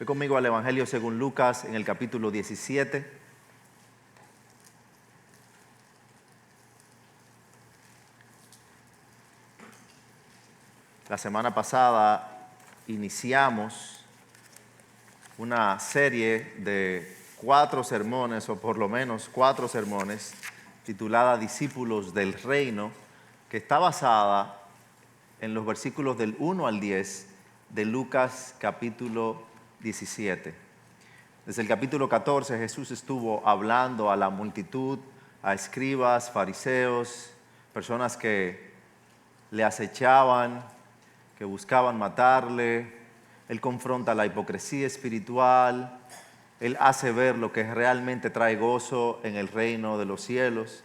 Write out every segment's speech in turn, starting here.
Ve conmigo al Evangelio según Lucas en el capítulo 17. La semana pasada iniciamos una serie de 4 sermones, o por lo menos 4 sermones, titulada Discípulos del Reino, que está basada en los versículos del 1 al 10 de Lucas capítulo 17. Desde el capítulo 14 Jesús estuvo hablando a la multitud, a escribas, fariseos, personas que le acechaban, que buscaban matarle. Él confronta la hipocresía espiritual. Él hace ver lo que realmente trae gozo en el reino de los cielos.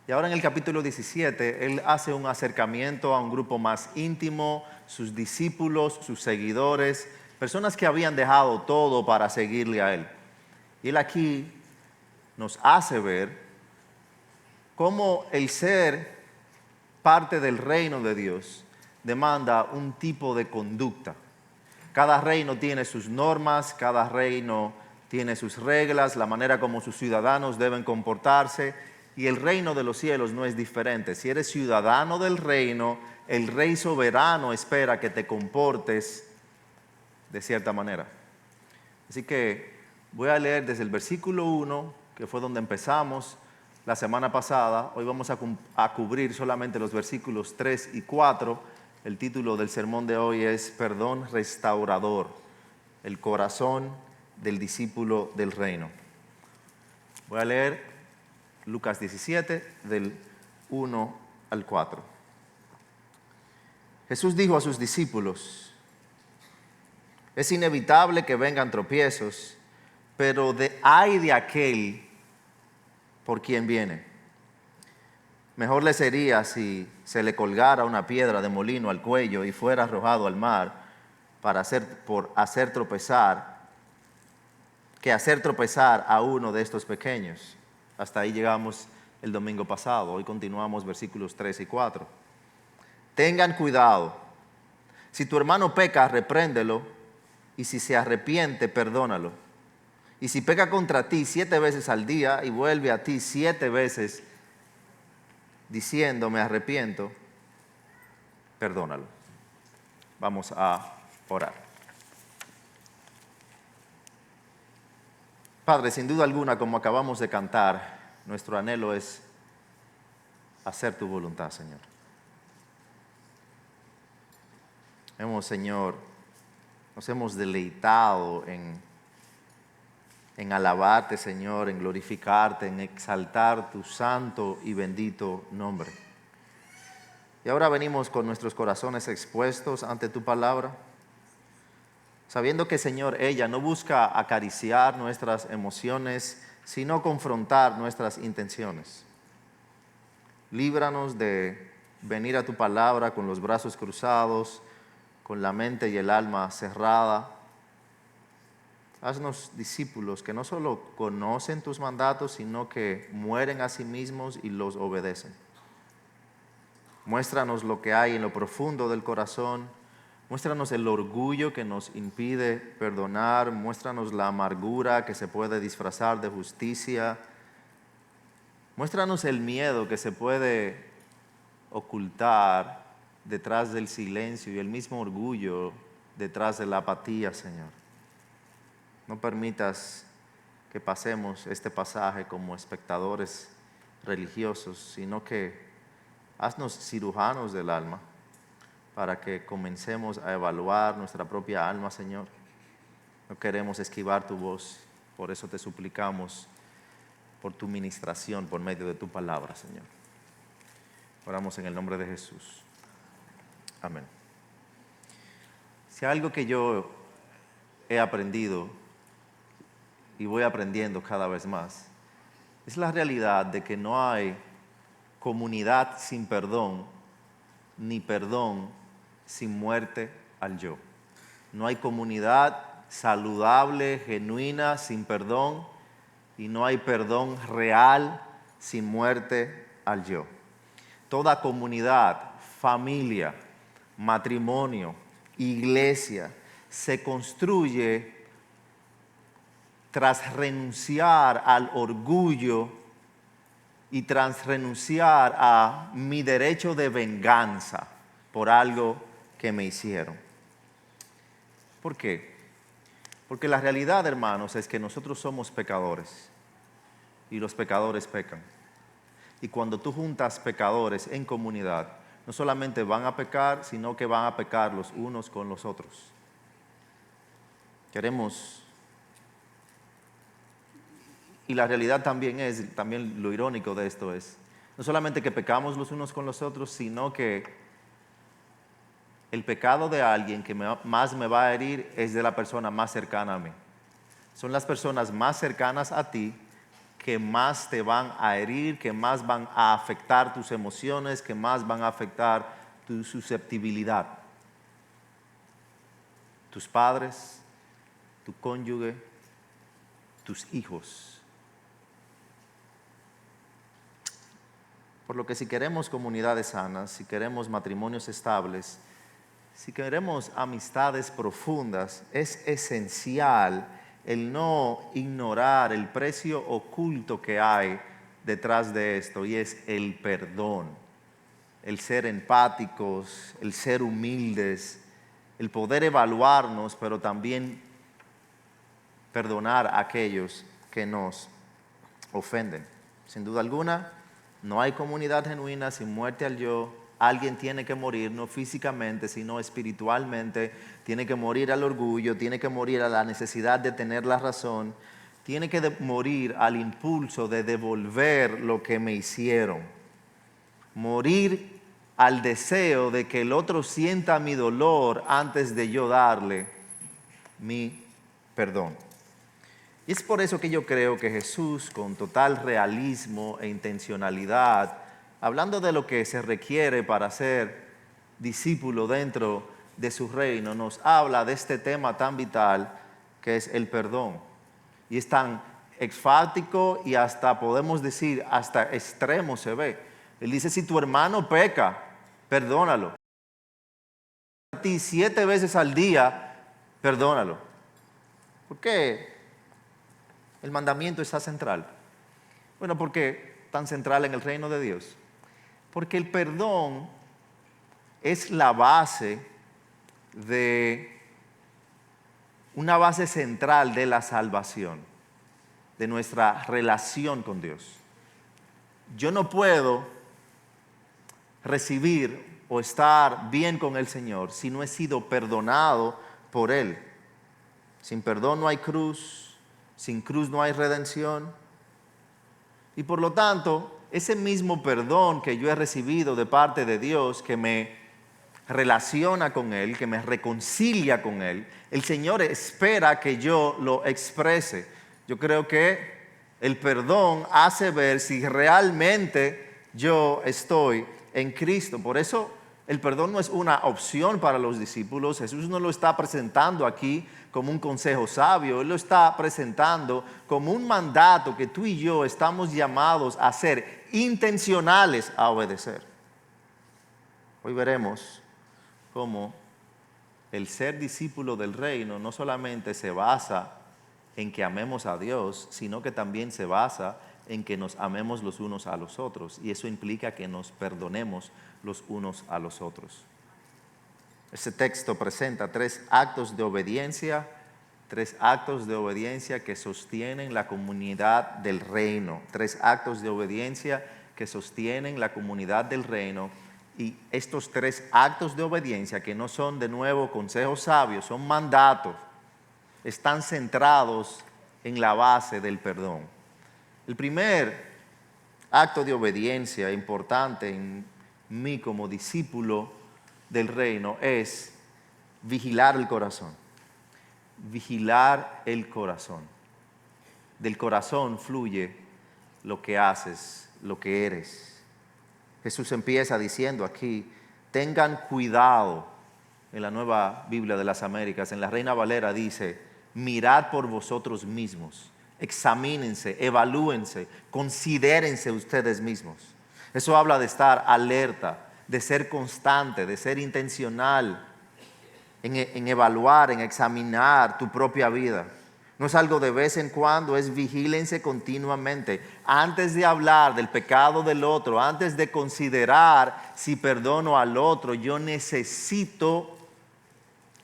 Y ahora en el capítulo 17, Él hace un acercamiento a un grupo más íntimo, sus discípulos, sus seguidores, personas que habían dejado todo para seguirle a Él. Y Él aquí nos hace ver cómo el ser parte del reino de Dios demanda un tipo de conducta. Cada reino tiene sus normas, cada reino tiene sus reglas, la manera como sus ciudadanos deben comportarse, y el reino de los cielos no es diferente. Si eres ciudadano del reino, el Rey soberano espera que te comportes de cierta manera. Así que voy a leer desde el versículo 1, que fue donde empezamos la semana pasada. Hoy vamos a cubrir solamente los versículos 3 y 4. El título del sermón de hoy es Perdón Restaurador, el corazón del discípulo del reino. Voy a leer Lucas 17, del 1 al 4. Jesús dijo a sus discípulos: es inevitable que vengan tropiezos, pero ay de aquel por quien viene. Mejor le sería si se le colgara una piedra de molino al cuello y fuera arrojado al mar que hacer tropezar a uno de estos pequeños. Hasta ahí llegamos el domingo pasado. Hoy continuamos versículos 3 y 4. Tengan cuidado. Si tu hermano peca, repréndelo, y si se arrepiente, perdónalo. Y si peca contra ti 7 veces al día y vuelve a ti 7 veces diciendo me arrepiento, perdónalo. Vamos a orar. Padre, sin duda alguna, como acabamos de cantar, nuestro anhelo es hacer tu voluntad, Señor. Señor, nos hemos deleitado en alabarte, Señor, en glorificarte, en exaltar tu santo y bendito nombre. Y ahora venimos con nuestros corazones expuestos ante tu palabra, sabiendo que, Señor, ella no busca acariciar nuestras emociones, sino confrontar nuestras intenciones. Líbranos de venir a tu palabra con los brazos cruzados, con la mente y el alma cerrada. Haznos discípulos que no solo conocen tus mandatos, sino que mueren a sí mismos y los obedecen. Muéstranos lo que hay en lo profundo del corazón. Muéstranos el orgullo que nos impide perdonar. Muéstranos la amargura que se puede disfrazar de justicia. Muéstranos el miedo que se puede ocultar detrás del silencio y el mismo orgullo detrás de la apatía, Señor. No permitas que pasemos este pasaje como espectadores religiosos, sino que haznos cirujanos del alma para que comencemos a evaluar nuestra propia alma, Señor. No queremos esquivar tu voz, por eso te suplicamos por tu ministración, por medio de tu palabra, Señor. Oramos en el nombre de Jesús. Amén. Si algo que yo he aprendido y voy aprendiendo cada vez más, es la realidad de que no hay comunidad sin perdón, ni perdón sin muerte al yo. No hay comunidad saludable, genuina, sin perdón, y no hay perdón real sin muerte al yo. Toda comunidad, familia, matrimonio, iglesia, se construye tras renunciar al orgullo y tras renunciar a mi derecho de venganza por algo que me hicieron. ¿Por qué? Porque la realidad, hermanos, es que nosotros somos pecadores y los pecadores pecan. Y cuando tú juntas pecadores en comunidad, no solamente van a pecar, sino que van a pecar los unos con los otros. Y la realidad también lo irónico de esto es, no solamente que pecamos los unos con los otros, sino que el pecado de alguien que más me va a herir es de la persona más cercana a mí. Son las personas más cercanas a ti que más te van a herir, que más van a afectar tus emociones, que más van a afectar tu susceptibilidad. Tus padres, tu cónyuge, tus hijos. Por lo que si queremos comunidades sanas, si queremos matrimonios estables, si queremos amistades profundas, es esencial el no ignorar el precio oculto que hay detrás de esto, y es el perdón, el ser empáticos, el ser humildes, el poder evaluarnos, pero también perdonar a aquellos que nos ofenden. Sin duda alguna, no hay comunidad genuina sin muerte al yo. Alguien tiene que morir, no físicamente, sino espiritualmente. Tiene que morir al orgullo, tiene que morir a la necesidad de tener la razón, tiene que morir al impulso de devolver lo que me hicieron. Morir al deseo de que el otro sienta mi dolor antes de yo darle mi perdón. Y es por eso que yo creo que Jesús, con total realismo e intencionalidad, hablando de lo que se requiere para ser discípulo dentro de su reino, nos habla de este tema tan vital que es el perdón. Y es tan enfático y hasta podemos decir, hasta extremo se ve. Él dice, si tu hermano peca, perdónalo. A ti 7 veces al día, perdónalo. ¿Por qué el mandamiento está central? Bueno, ¿por qué tan central en el reino de Dios? Porque el perdón es la base una base central de la salvación, de nuestra relación con Dios. Yo no puedo recibir o estar bien con el Señor si no he sido perdonado por Él. Sin perdón no hay cruz, sin cruz no hay redención. Y por lo tanto, ese mismo perdón que yo he recibido de parte de Dios, que me relaciona con Él, que me reconcilia con Él, el Señor espera que yo lo exprese. Yo creo que el perdón hace ver si realmente yo estoy en Cristo. Por eso el perdón no es una opción para los discípulos. Jesús no lo está presentando aquí como un consejo sabio. Él lo está presentando como un mandato que tú y yo estamos llamados a ser intencionales a obedecer. Hoy veremos cómo el ser discípulo del reino no solamente se basa en que amemos a Dios, sino que también se basa en que nos amemos los unos a los otros. Y eso implica que nos perdonemos los unos a los otros. Este texto presenta 3 actos de obediencia, 3 actos de obediencia que sostienen la comunidad del reino. 3 actos de obediencia que sostienen la comunidad del reino. Y estos 3 actos de obediencia, que no son de nuevo consejos sabios, son mandatos, están centrados en la base del perdón. El primer acto de obediencia importante en mí como discípulo del reino es vigilar el corazón. Vigilar el corazón. Del corazón fluye lo que haces, lo que eres. Jesús empieza diciendo aquí, tengan cuidado. En la Nueva Biblia de las Américas, en la Reina Valera dice, mirad por vosotros mismos, examínense, evalúense, considérense ustedes mismos. Eso habla de estar alerta, de ser constante, de ser intencional en evaluar, en examinar tu propia vida. No es algo de vez en cuando, es vigílense continuamente. Antes de hablar del pecado del otro, antes de considerar si perdono al otro, yo necesito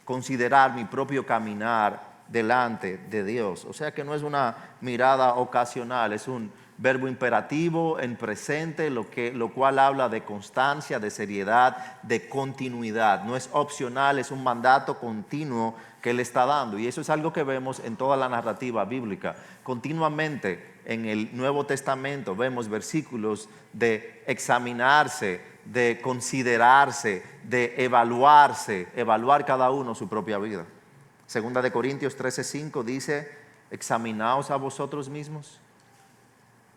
considerar mi propio caminar delante de Dios. O sea que no es una mirada ocasional, es un verbo imperativo en presente, lo cual habla de constancia, de seriedad, de continuidad. No es opcional, es un mandato continuo que Él está dando. Y eso es algo que vemos en toda la narrativa bíblica. Continuamente en el Nuevo Testamento vemos versículos de examinarse, de considerarse, de evaluar cada uno su propia vida. Segunda de Corintios 13:5 dice, examinaos a vosotros mismos.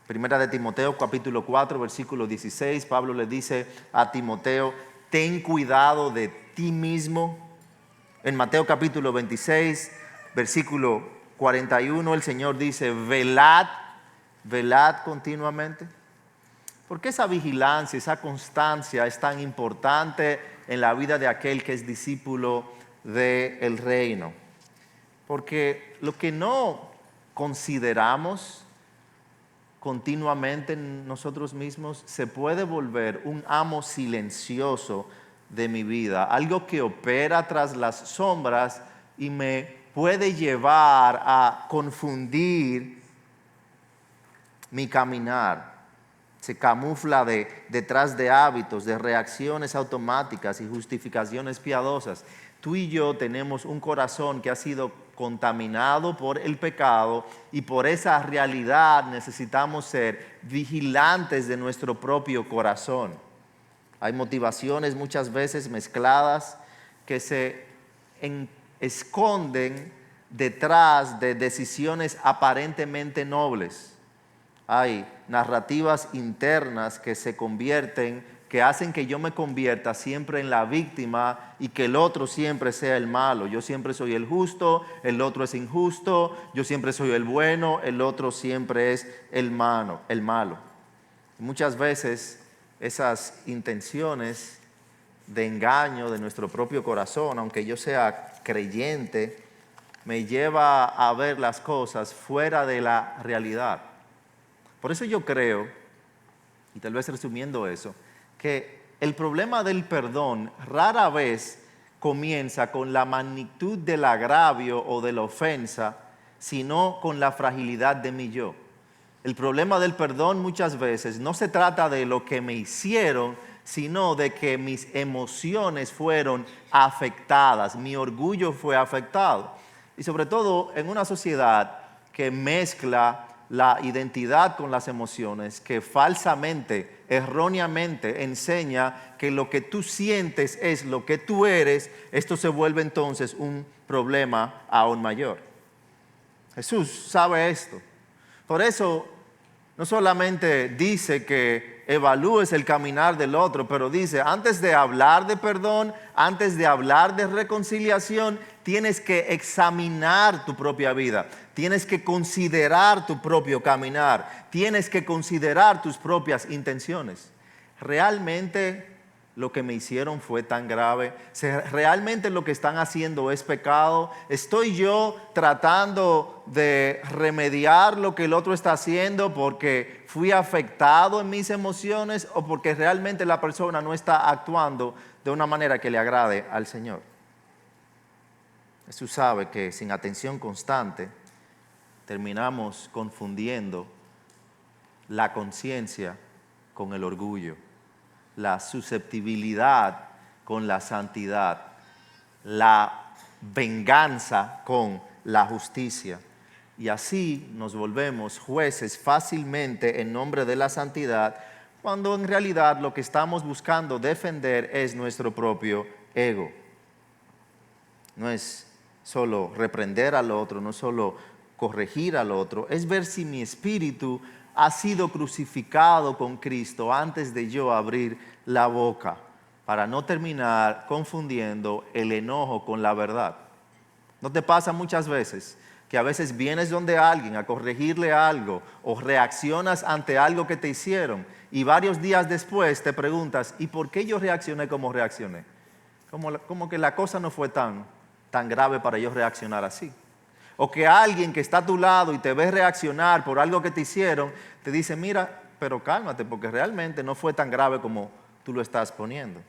Primera de Timoteo capítulo 4 versículo 16, Pablo le dice a Timoteo, ten cuidado de ti mismo. En Mateo capítulo 26 versículo 41 el Señor dice, velad continuamente. ¿Por qué esa vigilancia, esa constancia es tan importante en la vida de aquel que es discípulo del reino? Porque lo que no consideramos continuamente en nosotros mismos se puede volver un amo silencioso de mi vida, algo que opera tras las sombras y me puede llevar a confundir mi caminar. Se camufla detrás de hábitos, de reacciones automáticas y justificaciones piadosas. Tú y yo tenemos un corazón que ha sido contaminado por el pecado y por esa realidad necesitamos ser vigilantes de nuestro propio corazón. Hay motivaciones muchas veces mezcladas que se esconden detrás de decisiones aparentemente nobles. Hay narrativas internas que se convierten, que hacen que yo me convierta siempre en la víctima y que el otro siempre sea el malo. Yo siempre soy el justo, el otro es injusto, yo siempre soy el bueno, el otro siempre es el malo. Muchas veces esas intenciones de engaño de nuestro propio corazón, aunque yo sea creyente, me lleva a ver las cosas fuera de la realidad. Por eso yo creo, y tal vez resumiendo eso, que el problema del perdón rara vez comienza con la magnitud del agravio o de la ofensa, sino con la fragilidad de mi yo. El problema del perdón muchas veces no se trata de lo que me hicieron, sino de que mis emociones fueron afectadas, mi orgullo fue afectado. Y sobre todo en una sociedad que mezcla la identidad con las emociones, que falsamente, erróneamente enseña que lo que tú sientes es lo que tú eres, esto se vuelve entonces un problema aún mayor. Jesús sabe esto. Por eso no solamente dice que evalúes el caminar del otro, pero dice, antes de hablar de perdón, antes de hablar de reconciliación, tienes que examinar tu propia vida, tienes que considerar tu propio caminar, tienes que considerar tus propias intenciones. ¿Realmente lo que me hicieron fue tan grave? ¿Realmente lo que están haciendo es pecado? ¿Estoy yo tratando de remediar lo que el otro está haciendo porque fui afectado en mis emociones o porque realmente la persona no está actuando de una manera que le agrade al Señor? Jesús sabe que sin atención constante terminamos confundiendo la conciencia con el orgullo, la susceptibilidad con la santidad, la venganza con la justicia. Y así nos volvemos jueces fácilmente en nombre de la santidad, cuando en realidad lo que estamos buscando defender es nuestro propio ego. No es solo reprender al otro, no solo corregir al otro, es ver si mi espíritu ha sido crucificado con Cristo antes de yo abrir la boca, para no terminar confundiendo el enojo con la verdad. ¿No te pasa muchas veces que a veces vienes donde alguien a corregirle algo o reaccionas ante algo que te hicieron y varios días después te preguntas, ¿y por qué yo reaccioné como reaccioné? Como que la cosa no fue tan grave para yo reaccionar así. O que alguien que está a tu lado y te ve reaccionar por algo que te hicieron, te dice, mira, pero cálmate, porque realmente no fue tan grave como tú lo estás poniendo.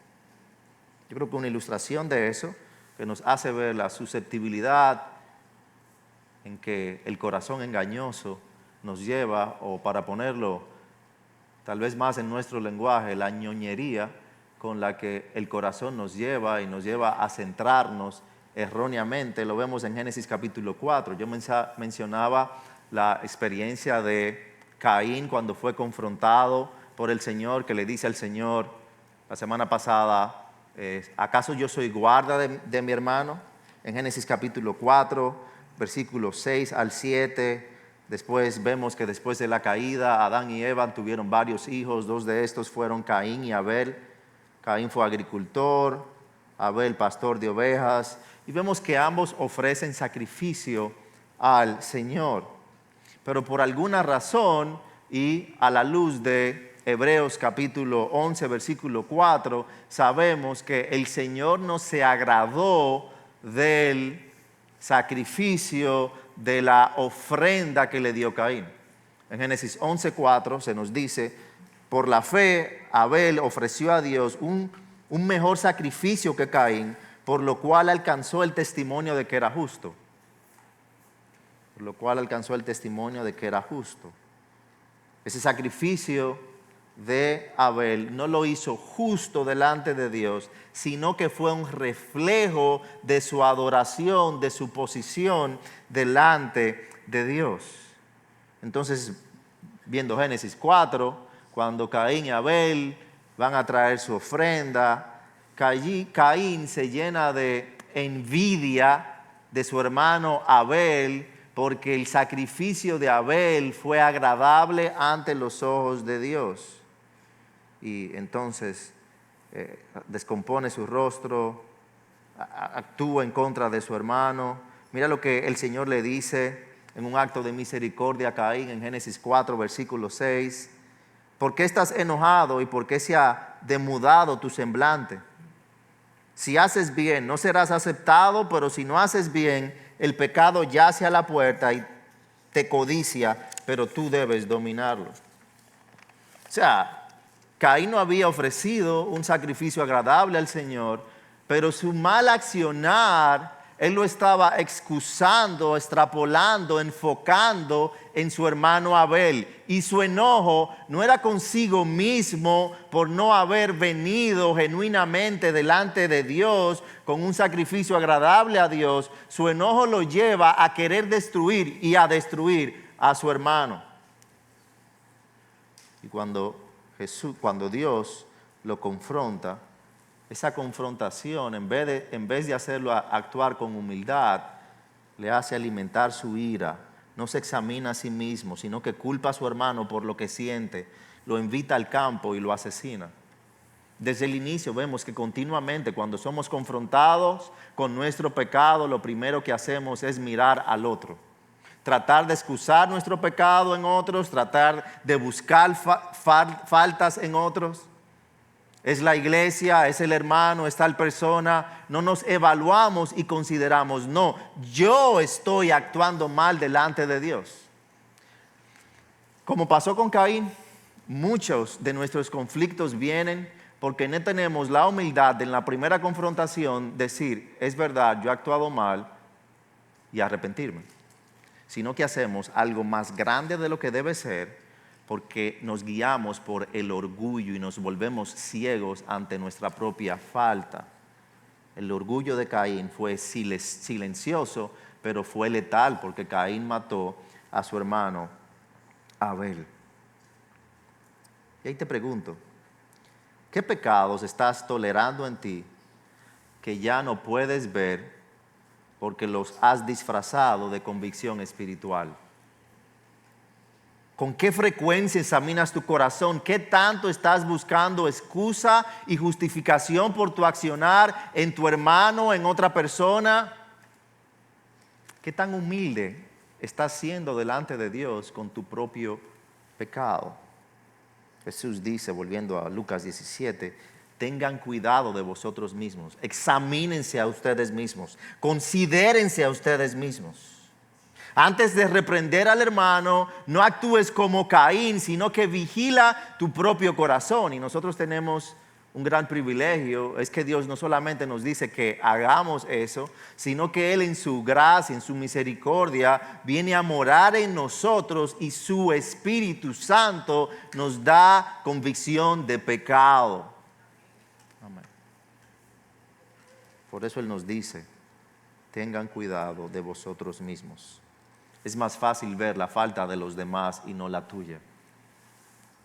Yo creo que una ilustración de eso, que nos hace ver la susceptibilidad en que el corazón engañoso nos lleva, o para ponerlo tal vez más en nuestro lenguaje, la ñoñería con la que el corazón nos lleva y nos lleva a centrarnos erróneamente. Lo vemos en Génesis capítulo 4. Yo mencionaba la experiencia de Caín cuando fue confrontado por el Señor, que le dice al Señor la semana pasada, ¿acaso yo soy guarda de mi hermano? En Génesis capítulo 4, versículos 6 al 7, después vemos que después de la caída, Adán y Eva tuvieron varios hijos. 2 de estos fueron Caín y Abel. Caín fue agricultor, Abel pastor de ovejas. Y vemos que ambos ofrecen sacrificio al Señor. Pero por alguna razón, y a la luz de Hebreos capítulo 11, versículo 4, sabemos que el Señor no se agradó del sacrificio, de la ofrenda que le dio Caín. En Génesis 11, 4 se nos dice, por la fe Abel ofreció a Dios un mejor sacrificio que Caín, por lo cual alcanzó el testimonio de que era justo. Por lo cual alcanzó el testimonio de que era justo. Ese sacrificio de Abel no lo hizo justo delante de Dios, sino que fue un reflejo de su adoración, de su posición delante de Dios. Entonces, viendo Génesis 4, cuando Caín y Abel van a traer su ofrenda, Caín se llena de envidia de su hermano Abel, porque el sacrificio de Abel fue agradable ante los ojos de Dios. Y entonces descompone su rostro, actúa en contra de su hermano. Mira lo que el Señor le dice en un acto de misericordia a Caín en Génesis 4, versículo 6. ¿Por qué estás enojado y por qué se ha demudado tu semblante? Si haces bien, no serás aceptado, pero si no haces bien, el pecado yace a la puerta y te codicia, pero tú debes dominarlo. O sea, Caín no había ofrecido un sacrificio agradable al Señor, pero su mal accionar, él lo estaba excusando, extrapolando, enfocando en su hermano Abel. Y su enojo no era consigo mismo por no haber venido genuinamente delante de Dios con un sacrificio agradable a Dios. Su enojo lo lleva a querer destruir y a destruir a su hermano. Y cuando Dios lo confronta, esa confrontación, en vez de hacerlo actuar con humildad, le hace alimentar su ira. No se examina a sí mismo, sino que culpa a su hermano por lo que siente, lo invita al campo y lo asesina. Desde el inicio vemos que continuamente cuando somos confrontados con nuestro pecado, lo primero que hacemos es mirar al otro. Tratar de excusar nuestro pecado en otros, tratar de buscar faltas en otros. Es la iglesia, es el hermano, es tal persona. No nos evaluamos y consideramos, no, yo estoy actuando mal delante de Dios. Como pasó con Caín, muchos de nuestros conflictos vienen porque no tenemos la humildad de en la primera confrontación decir, es verdad, yo he actuado mal y arrepentirme. Sino que hacemos algo más grande de lo que debe ser, porque nos guiamos por el orgullo y nos volvemos ciegos ante nuestra propia falta. El orgullo de Caín fue silencioso, pero fue letal, porque Caín mató a su hermano Abel. Y ahí te pregunto, ¿qué pecados estás tolerando en ti que ya no puedes ver porque los has disfrazado de convicción espiritual? ¿Con qué frecuencia examinas tu corazón? ¿Qué tanto estás buscando excusa y justificación por tu accionar en tu hermano, en otra persona? ¿Qué tan humilde estás siendo delante de Dios con tu propio pecado? Jesús dice, volviendo a Lucas 17, tengan cuidado de vosotros mismos, examínense a ustedes mismos, considérense a ustedes mismos. Antes de reprender al hermano, no actúes como Caín, sino que vigila tu propio corazón. Y nosotros tenemos un gran privilegio, es que Dios no solamente nos dice que hagamos eso, sino que Él en su gracia, en su misericordia, viene a morar en nosotros y su Espíritu Santo nos da convicción de pecado. Amén. Por eso Él nos dice, tengan cuidado de vosotros mismos. Es más fácil ver la falta de los demás y no la tuya.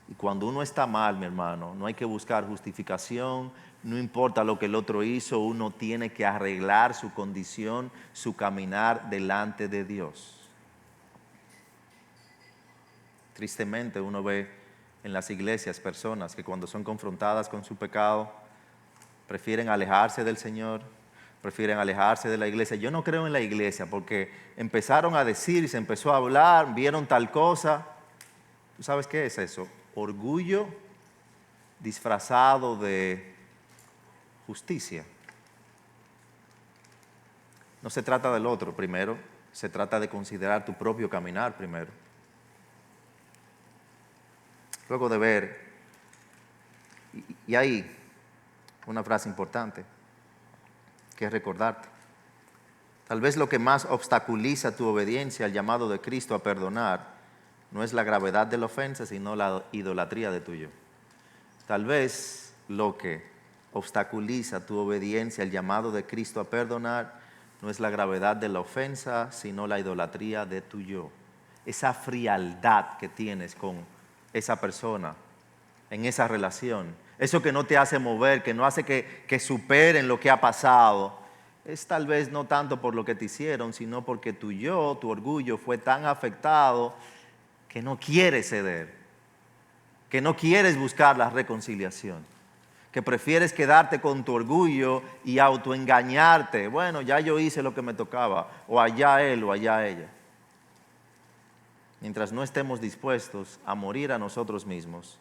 Y cuando uno está mal, mi hermano, no hay que buscar justificación, no importa lo que el otro hizo, uno tiene que arreglar su condición, su caminar delante de Dios. Tristemente uno ve en las iglesias personas que cuando son confrontadas con su pecado, prefieren alejarse del Señor, prefieren alejarse de la iglesia. Yo no creo en la iglesia porque empezaron a decir, se empezó a hablar, vieron tal cosa. ¿Tú sabes qué es eso? Orgullo disfrazado de justicia. No se trata del otro primero, se trata de considerar tu propio caminar primero. Luego de ver, y hay una frase importante que recordarte. Tal vez lo que más obstaculiza tu obediencia al llamado de Cristo a perdonar no es la gravedad de la ofensa, sino la idolatría de tu yo. Tal vez lo que obstaculiza tu obediencia al llamado de Cristo a perdonar no es la gravedad de la ofensa, sino la idolatría de tu yo. Esa frialdad que tienes con esa persona, en esa relación, eso que no te hace mover, que no hace que superen lo que ha pasado, es tal vez no tanto por lo que te hicieron, sino porque tu yo, tu orgullo fue tan afectado que no quieres ceder, que no quieres buscar la reconciliación, que prefieres quedarte con tu orgullo y autoengañarte. Bueno, ya yo hice lo que me tocaba, o allá él o allá ella. Mientras no estemos dispuestos a morir a nosotros mismos,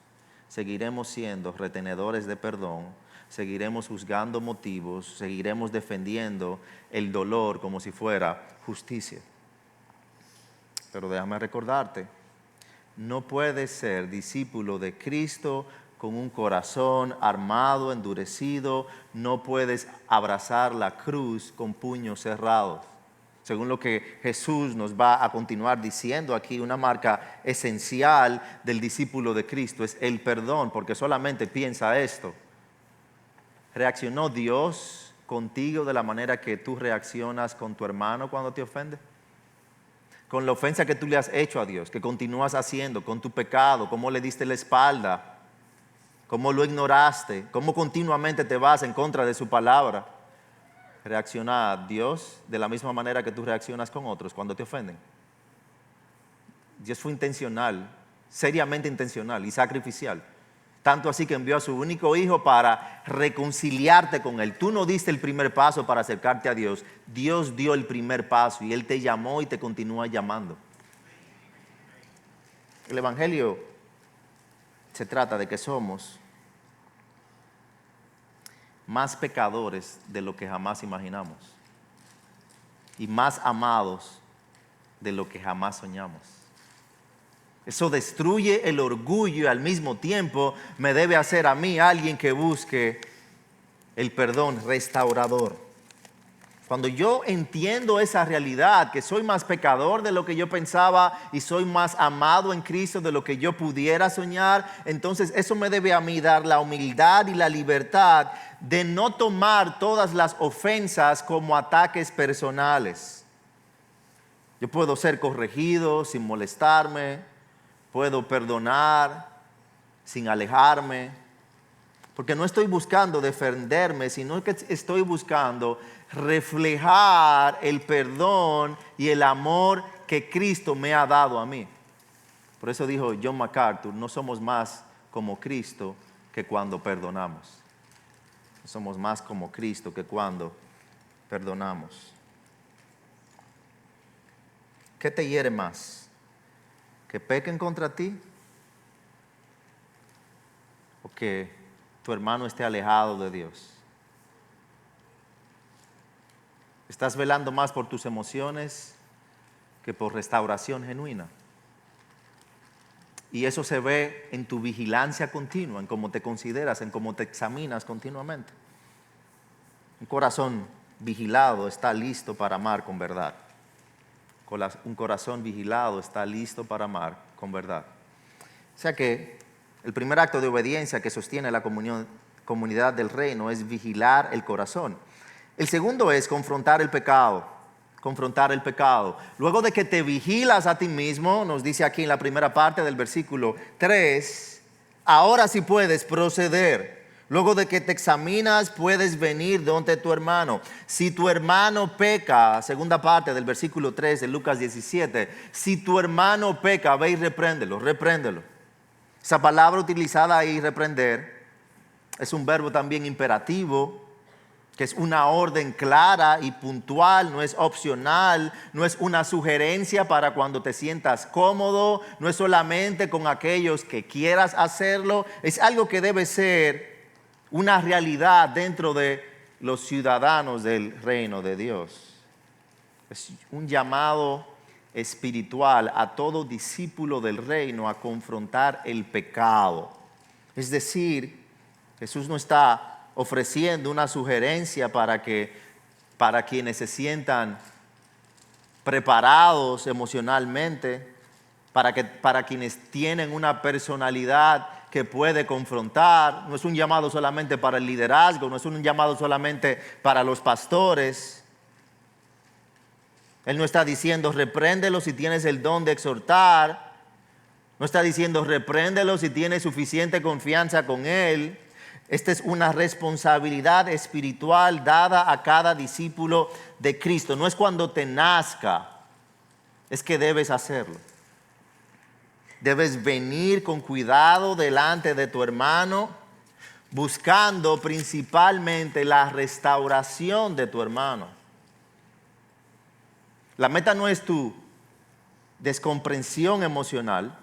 seguiremos siendo retenedores de perdón, seguiremos juzgando motivos, seguiremos defendiendo el dolor como si fuera justicia. Pero déjame recordarte, no puedes ser discípulo de Cristo con un corazón armado, endurecido. No puedes abrazar la cruz con puños cerrados. Según lo que Jesús nos va a continuar diciendo aquí, una marca esencial del discípulo de Cristo es el perdón, porque solamente piensa esto. ¿Reaccionó Dios contigo de la manera que tú reaccionas con tu hermano cuando te ofende? Con la ofensa que tú le has hecho a Dios, que continúas haciendo, con tu pecado, cómo le diste la espalda, cómo lo ignoraste, cómo continuamente te vas en contra de su palabra. ¿Reacciona a Dios de la misma manera que tú reaccionas con otros cuando te ofenden? Dios fue intencional, seriamente intencional y sacrificial. Tanto así que envió a su único hijo para reconciliarte con Él. Tú no diste el primer paso para acercarte a Dios. Dios dio el primer paso y Él te llamó y te continúa llamando. El Evangelio se trata de que somos más pecadores de lo que jamás imaginamos y más amados de lo que jamás soñamos. Eso destruye el orgullo y al mismo tiempo me debe hacer a mí alguien que busque el perdón restaurador. Cuando yo entiendo esa realidad, que soy más pecador de lo que yo pensaba y soy más amado en Cristo de lo que yo pudiera soñar, entonces eso me debe a mí dar la humildad y la libertad de no tomar todas las ofensas como ataques personales. Yo puedo ser corregido sin molestarme, puedo perdonar sin alejarme, porque no estoy buscando defenderme, sino que estoy buscando reflejar el perdón y el amor que Cristo me ha dado a mí. Por eso dijo John MacArthur, no somos más como Cristo que cuando perdonamos. Somos más como Cristo que cuando perdonamos. ¿Qué te hiere más? ¿Que pequen contra ti? ¿O que tu hermano esté alejado de Dios? ¿Estás velando más por tus emociones que por restauración genuina. Y eso se ve en tu vigilancia continua, en cómo te consideras, en cómo te examinas continuamente. Un corazón vigilado está listo para amar con verdad. Un corazón vigilado está listo para amar con verdad. O sea que el primer acto de obediencia que sostiene la comunidad del reino es vigilar el corazón. El segundo es confrontar el pecado. Confrontar el pecado. Luego de que te vigilas a ti mismo, nos dice aquí en la primera parte del versículo 3, ahora sí puedes proceder. Luego de que te examinas, puedes venir donde tu hermano. Si tu hermano peca, segunda parte del versículo 3 de Lucas 17, si tu hermano peca, ve y repréndelo, repréndelo. Esa palabra utilizada ahí, reprender, es un verbo también imperativo, que es una orden clara y puntual, no es opcional, no es una sugerencia para cuando te sientas cómodo, no es solamente con aquellos que quieras hacerlo, es algo que debe ser una realidad dentro de los ciudadanos del reino de Dios. Es un llamado espiritual a todo discípulo del reino a confrontar el pecado. Es decir, Jesús no está ofreciendo una sugerencia para quienes se sientan preparados emocionalmente, para quienes tienen una personalidad que puede confrontar. No es un llamado solamente para el liderazgo, no es un llamado solamente para los pastores. Él no está diciendo repréndelo si tienes el don de exhortar, no está diciendo repréndelo si tienes suficiente confianza con él. Esta es una responsabilidad espiritual dada a cada discípulo de Cristo. No es cuando te nazca, es que debes hacerlo. Debes venir con cuidado delante de tu hermano, buscando principalmente la restauración de tu hermano. La meta no es tu descomprensión emocional,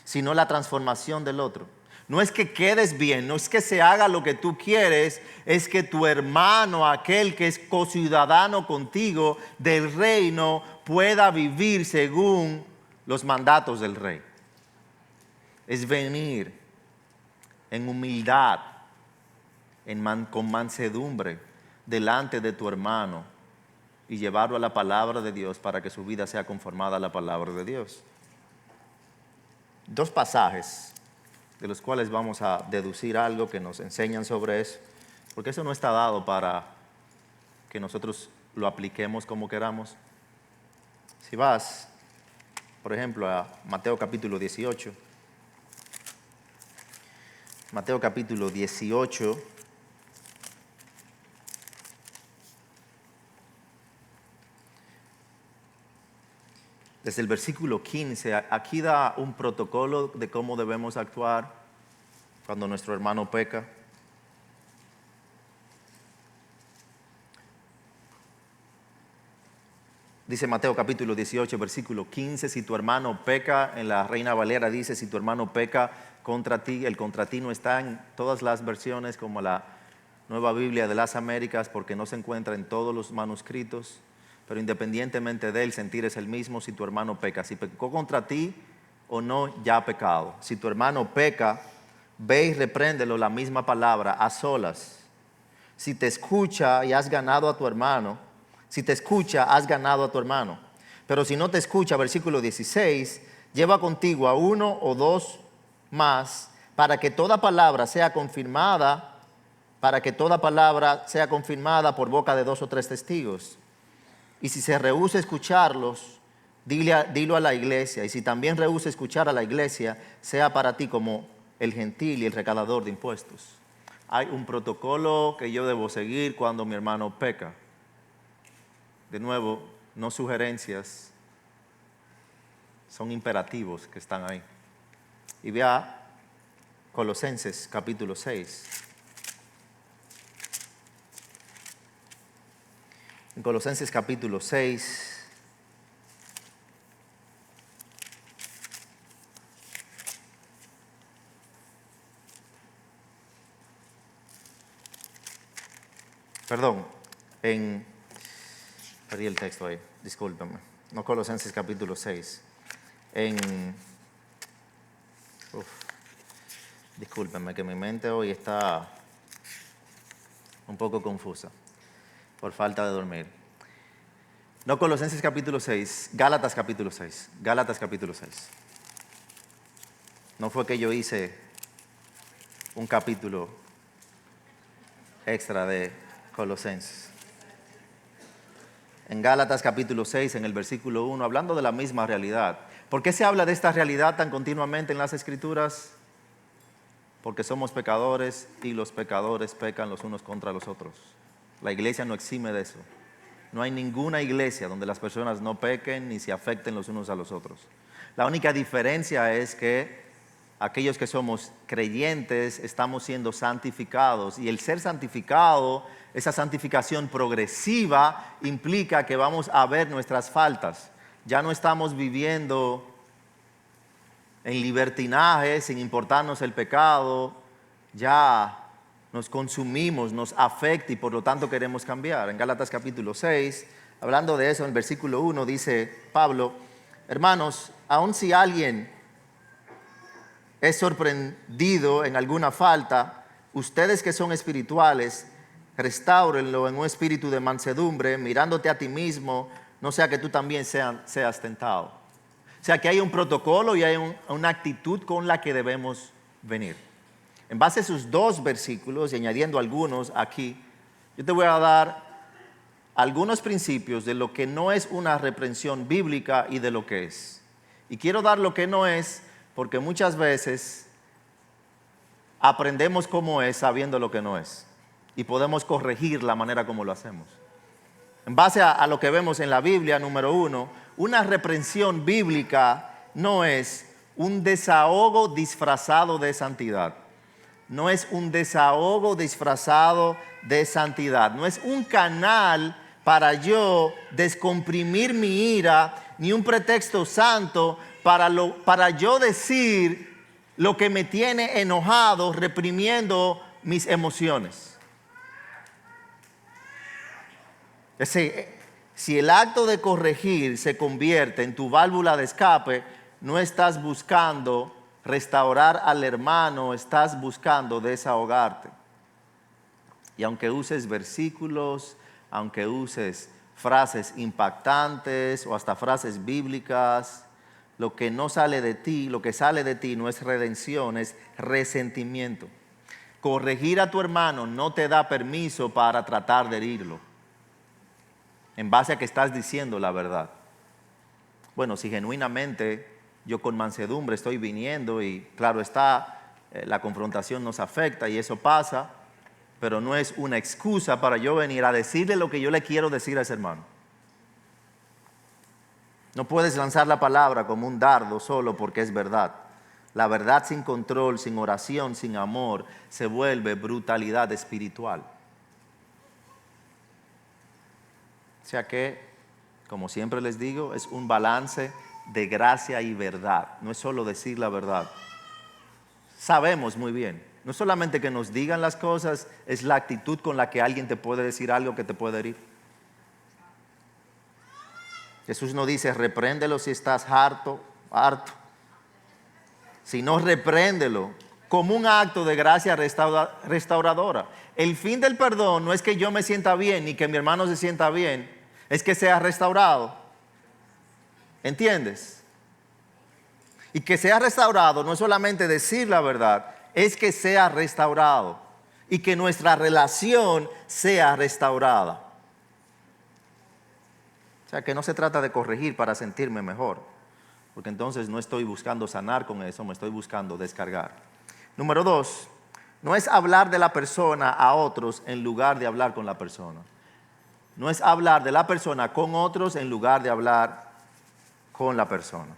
sino la transformación del otro. No es que quedes bien, no es que se haga lo que tú quieres, es que tu hermano, aquel que es cociudadano contigo del reino, pueda vivir según los mandatos del rey. Es venir en humildad, con mansedumbre, delante de tu hermano y llevarlo a la palabra de Dios para que su vida sea conformada a la palabra de Dios. Dos pasajes de los cuales vamos a deducir algo que nos enseñan sobre eso, porque eso no está dado para que nosotros lo apliquemos como queramos. Si vas, por ejemplo, a Mateo capítulo 18, Mateo capítulo 18, desde el versículo 15, aquí da un protocolo de cómo debemos actuar cuando nuestro hermano peca. Dice Mateo capítulo 18, versículo 15, si tu hermano peca, en la Reina Valera dice, si tu hermano peca contra ti, el contra ti no está en todas las versiones como la Nueva Biblia de las Américas, porque no se encuentra en todos los manuscritos. Pero independientemente de él, sentir es el mismo si tu hermano peca. Si pecó contra ti o no, ya ha pecado. Si tu hermano peca, ve y repréndelo, la misma palabra, a solas. Si te escucha y has ganado a tu hermano, si te escucha, has ganado a tu hermano. Pero si no te escucha, versículo 16, lleva contigo a uno o dos más para que toda palabra sea confirmada, por boca de dos o tres testigos. Y si se rehúsa a escucharlos, dilo a la iglesia. Y si también rehúsa escuchar a la iglesia, sea para ti como el gentil y el recaudador de impuestos. Hay un protocolo que yo debo seguir cuando mi hermano peca. De nuevo, no sugerencias, son imperativos que están ahí. Y vea Colosenses capítulo 6. En Colosenses capítulo 6, perdí el texto ahí, discúlpenme. no Colosenses capítulo 6. Discúlpenme que mi mente hoy está un poco confusa por falta de dormir. No Colosenses capítulo 6, Gálatas capítulo 6. Gálatas capítulo 6. No fue que yo hice un capítulo extra de Colosenses. En Gálatas capítulo 6, en el versículo 1, hablando de la misma realidad. ¿Por qué se habla de esta realidad tan continuamente en las Escrituras? Porque somos pecadores y los pecadores pecan los unos contra los otros. La iglesia no exime de eso. No hay ninguna iglesia donde las personas no pequen ni se afecten los unos a los otros. La única diferencia es que aquellos que somos creyentes estamos siendo santificados, y el ser santificado, esa santificación progresiva, implica que vamos a ver nuestras faltas. Ya no estamos viviendo en libertinaje sin importarnos el pecado, ya nos consumimos, nos afecta y por lo tanto queremos cambiar. En Gálatas capítulo 6, hablando de eso, en el versículo 1 dice Pablo: hermanos, aun si alguien es sorprendido en alguna falta, ustedes que son espirituales, restáurenlo en un espíritu de mansedumbre, mirándote a ti mismo, no sea que tú también seas tentado. O sea que hay un protocolo y hay una actitud con la que debemos venir. En base a esos dos versículos y añadiendo algunos aquí, yo te voy a dar algunos principios de lo que no es una reprensión bíblica y de lo que es. Y quiero dar lo que no es porque muchas veces aprendemos cómo es sabiendo lo que no es. Y podemos corregir la manera como lo hacemos. En base a lo que vemos en la Biblia, número 1, una reprensión bíblica no es un desahogo disfrazado de santidad. No es un desahogo disfrazado de santidad. No es un canal para yo descomprimir mi ira, ni un pretexto santo para yo decir lo que me tiene enojado, reprimiendo mis emociones. Es decir, si el acto de corregir se convierte en tu válvula de escape, no estás buscando restaurar al hermano, estás buscando desahogarte. Y aunque uses versículos, aunque uses frases impactantes o hasta frases bíblicas, lo que no sale de ti, lo que sale de ti no es redención, es resentimiento. Corregir a tu hermano no te da permiso para tratar de herirlo, en base a que estás diciendo la verdad. Bueno, si genuinamente yo con mansedumbre estoy viniendo y claro está, la confrontación nos afecta y eso pasa, pero no es una excusa para yo venir a decirle lo que yo le quiero decir a ese hermano. No puedes lanzar la palabra como un dardo solo porque es verdad. La verdad sin control, sin oración, sin amor, se vuelve brutalidad espiritual. O sea que, como siempre les digo, es un balance de gracia y verdad. No es solo decir la verdad. Sabemos muy bien, no solamente que nos digan las cosas, es la actitud con la que alguien te puede decir algo que te puede herir. Jesús no dice repréndelo si estás harto. Sino repréndelo como un acto de gracia restauradora. El fin del perdón no es que yo me sienta bien ni que mi hermano se sienta bien, es que sea restaurado. ¿Entiendes? Y que sea restaurado no es solamente decir la verdad, es que sea restaurado y que nuestra relación sea restaurada. O sea, que no se trata de corregir para sentirme mejor, porque entonces no estoy buscando sanar con eso, me estoy buscando descargar. Número 2, no es hablar de la persona a otros en lugar de hablar con la persona. No es hablar de la persona con otros en lugar de hablar con la persona.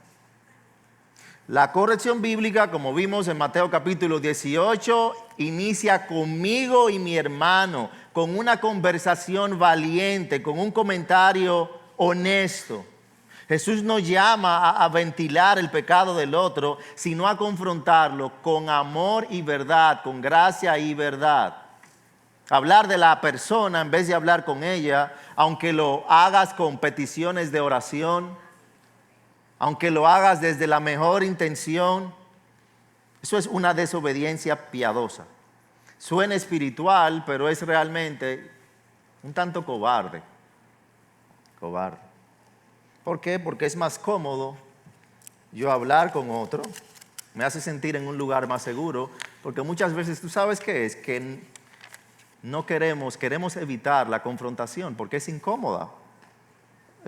La corrección bíblica, como vimos en Mateo capítulo 18, inicia conmigo y mi hermano, con una conversación valiente, con un comentario honesto. Jesús no llama a ventilar el pecado del otro, sino a confrontarlo con amor y verdad, con gracia y verdad. Hablar de la persona en vez de hablar con ella, aunque lo hagas con peticiones de oración, aunque lo hagas desde la mejor intención, eso es una desobediencia piadosa. Suena espiritual, pero es realmente un tanto cobarde. Cobarde. ¿Por qué? Porque es más cómodo yo hablar con otro, me hace sentir en un lugar más seguro, porque muchas veces tú sabes qué es, que no queremos evitar la confrontación porque es incómoda.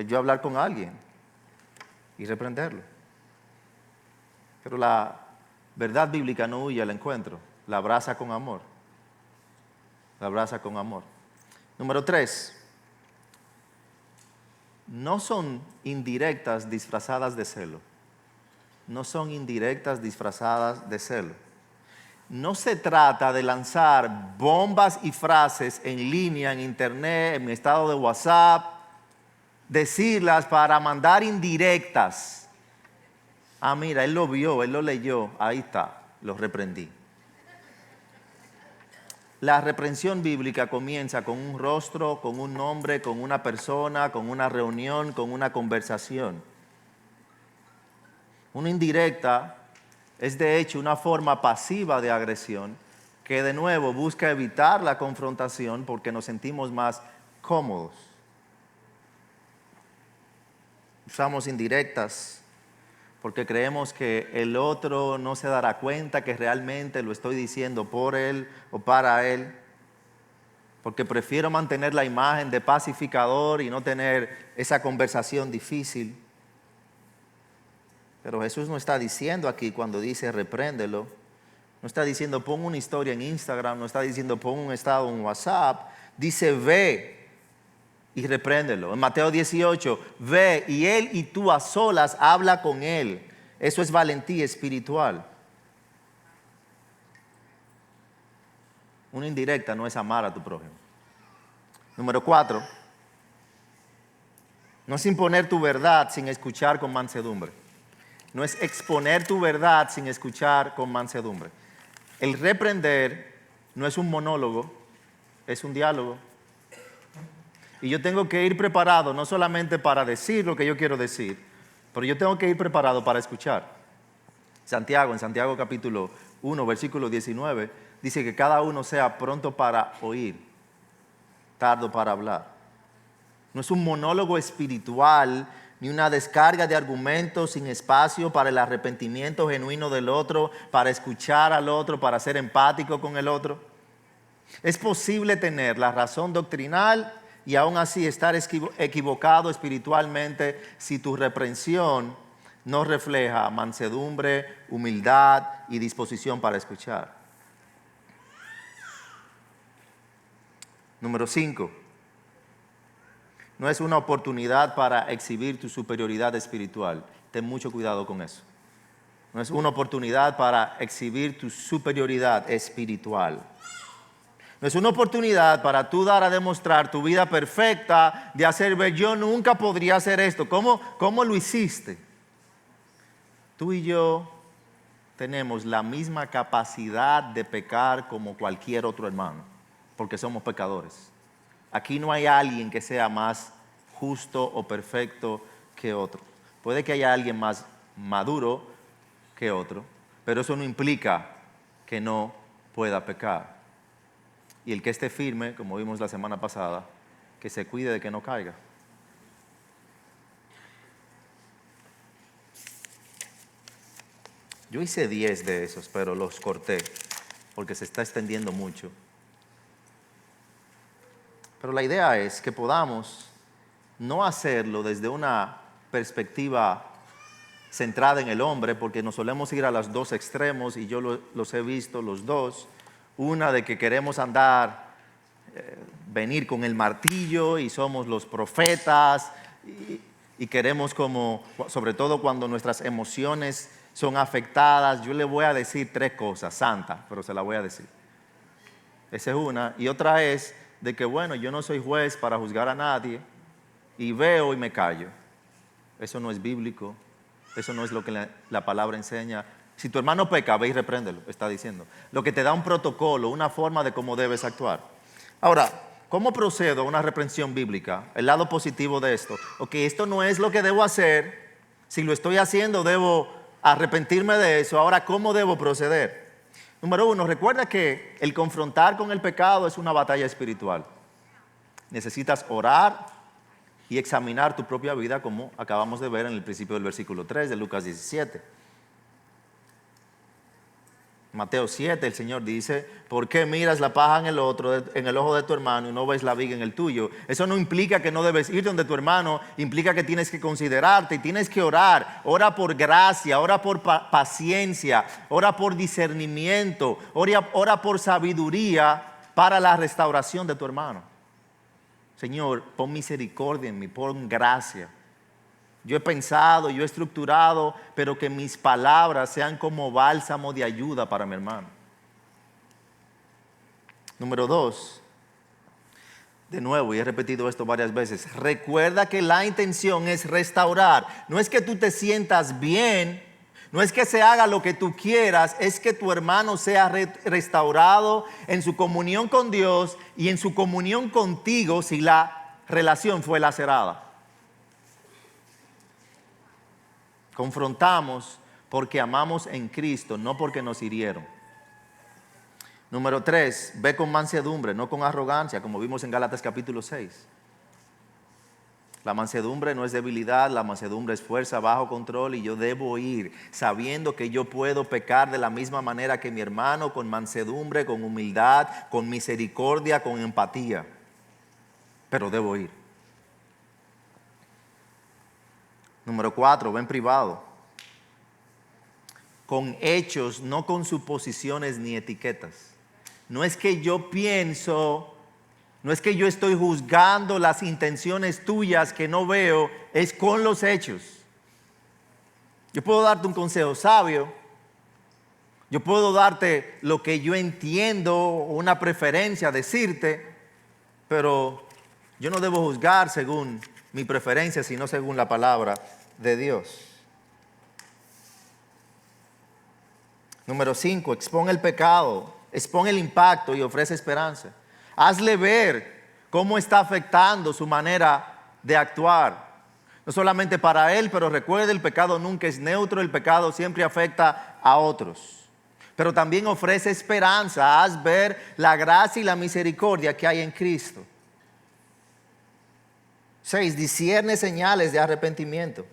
Yo hablar con alguien y reprenderlo. Pero la verdad bíblica no huye al encuentro, la abraza con amor. La abraza con amor. Número 3. No son indirectas disfrazadas de celo. No son indirectas disfrazadas de celo. No se trata de lanzar bombas y frases en línea, en internet, en mi estado de WhatsApp, decirlas para mandar indirectas. Ah, mira, él lo vio, él lo leyó, ahí está, lo reprendí. La reprensión bíblica comienza con un rostro, con un nombre, con una persona, con una reunión, con una conversación. Una indirecta es de hecho una forma pasiva de agresión que de nuevo busca evitar la confrontación porque nos sentimos más cómodos. Usamos indirectas porque creemos que el otro no se dará cuenta que realmente lo estoy diciendo por él o para él. Porque prefiero mantener la imagen de pacificador y no tener esa conversación difícil. Pero Jesús no está diciendo aquí cuando dice repréndelo. No está diciendo pon una historia en Instagram, no está diciendo pon un estado en WhatsApp. Dice ve y repréndelo. En Mateo 18, ve y él y tú a solas habla con él. Eso es valentía espiritual. Una indirecta no es amar a tu prójimo. Número 4, no es imponer tu verdad sin escuchar con mansedumbre. No es exponer tu verdad sin escuchar con mansedumbre. El reprender no es un monólogo, es un diálogo. Y yo tengo que ir preparado no solamente para decir lo que yo quiero decir, pero yo tengo que ir preparado para escuchar. En Santiago capítulo 1, versículo 19, dice que cada uno sea pronto para oír, tardo para hablar. No es un monólogo espiritual, ni una descarga de argumentos sin espacio para el arrepentimiento genuino del otro, para escuchar al otro, para ser empático con el otro. Es posible tener la razón doctrinal y aún así estar equivocado espiritualmente si tu reprensión no refleja mansedumbre, humildad y disposición para escuchar. Número 5. No es una oportunidad para exhibir tu superioridad espiritual. Ten mucho cuidado con eso. No es una oportunidad para exhibir tu superioridad espiritual. No es una oportunidad para tú dar a demostrar tu vida perfecta, de hacer ver, yo nunca podría hacer esto. ¿Cómo lo hiciste? Tú y yo tenemos la misma capacidad de pecar como cualquier otro hermano, porque somos pecadores. Aquí no hay alguien que sea más justo o perfecto que otro. Puede que haya alguien más maduro que otro, pero eso no implica que no pueda pecar. Y el que esté firme, como vimos la semana pasada, que se cuide de que no caiga. Yo hice 10 de esos, pero los corté porque se está extendiendo mucho. Pero la idea es que podamos no hacerlo desde una perspectiva centrada en el hombre, porque nos solemos ir a los dos extremos y yo los he visto los dos. Una de que queremos venir con el martillo y somos los profetas y queremos como, sobre todo cuando nuestras emociones son afectadas, yo le voy a decir 3 cosas, santa, pero se la voy a decir. Esa es una. Y otra es de que, bueno, yo no soy juez para juzgar a nadie y veo y me callo. Eso no es bíblico, eso no es lo que la palabra enseña. Si tu hermano peca, ve y repréndelo, está diciendo. Lo que te da un protocolo, una forma de cómo debes actuar. Ahora, ¿cómo procedo a una reprensión bíblica? El lado positivo de esto. Ok, esto no es lo que debo hacer. Si lo estoy haciendo, debo arrepentirme de eso. Ahora, ¿cómo debo proceder? Número uno, recuerda que el confrontar con el pecado es una batalla espiritual. Necesitas orar y examinar tu propia vida, como acabamos de ver en el principio del versículo 3 de Lucas 17. Mateo 7, el Señor dice: ¿por qué miras la paja en el ojo de tu hermano y no ves la viga en el tuyo? Eso no implica que no debes ir donde tu hermano, implica que tienes que considerarte y tienes que orar. Ora por gracia, ora por paciencia, ora por discernimiento, ora por sabiduría para la restauración de tu hermano. Señor, pon misericordia en mí, pon gracia. Yo he pensado, yo he estructurado, pero que mis palabras sean como bálsamo de ayuda para mi hermano. Número 2, de nuevo, y he repetido esto varias veces, recuerda que la intención es restaurar. No es que tú te sientas bien, no es que se haga lo que tú quieras, es que tu hermano sea restaurado en su comunión con Dios y en su comunión contigo si la relación fue lacerada. Confrontamos porque amamos en Cristo, no porque nos hirieron. Número 3, ve con mansedumbre, no con arrogancia, como vimos en Gálatas capítulo 6. La mansedumbre no es debilidad, la mansedumbre es fuerza bajo control, y yo debo ir sabiendo que yo puedo pecar de la misma manera que mi hermano, con mansedumbre, con humildad, con misericordia, con empatía. Pero debo ir. Número 4, ven privado. Con hechos, no con suposiciones ni etiquetas. No es que yo pienso, no es que yo estoy juzgando las intenciones tuyas que no veo, es con los hechos. Yo puedo darte un consejo sabio, yo puedo darte lo que yo entiendo, una preferencia, decirte, pero yo no debo juzgar según mi preferencia, sino según la palabra de Dios. Número 5, expón el pecado, expón el impacto y ofrece esperanza. Hazle ver cómo está afectando su manera de actuar. No solamente para él, pero recuerde, el pecado nunca es neutro, el pecado siempre afecta a otros. Pero también ofrece esperanza, haz ver la gracia y la misericordia que hay en Cristo. 6, discierne señales de arrepentimiento.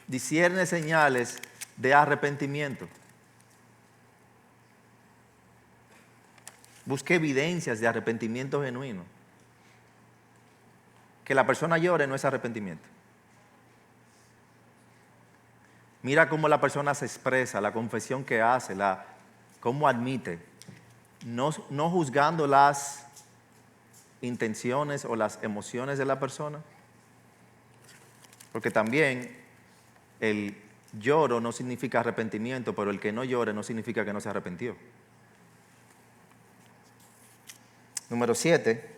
Discierne señales de arrepentimiento. Busque evidencias de arrepentimiento genuino. Que la persona llore no es arrepentimiento. Mira cómo la persona se expresa, la confesión que hace, cómo admite, no juzgando las intenciones o las emociones de la persona. Porque también el lloro no significa arrepentimiento, pero el que no llore no significa que no se arrepintió. Número 7,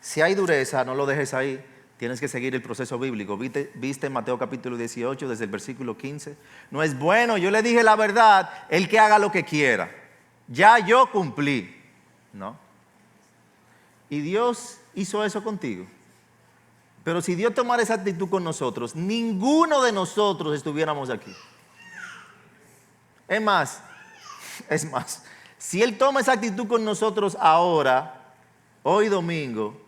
si hay dureza, no lo dejes ahí. Tienes que seguir el proceso bíblico. ¿Viste en Mateo capítulo 18, desde el versículo 15? No es bueno, yo le dije la verdad, el que haga lo que quiera. Ya yo cumplí. ¿No? Y Dios hizo eso contigo. Pero si Dios tomara esa actitud con nosotros, ninguno de nosotros estuviéramos aquí. Es más, si Él toma esa actitud con nosotros ahora, hoy domingo,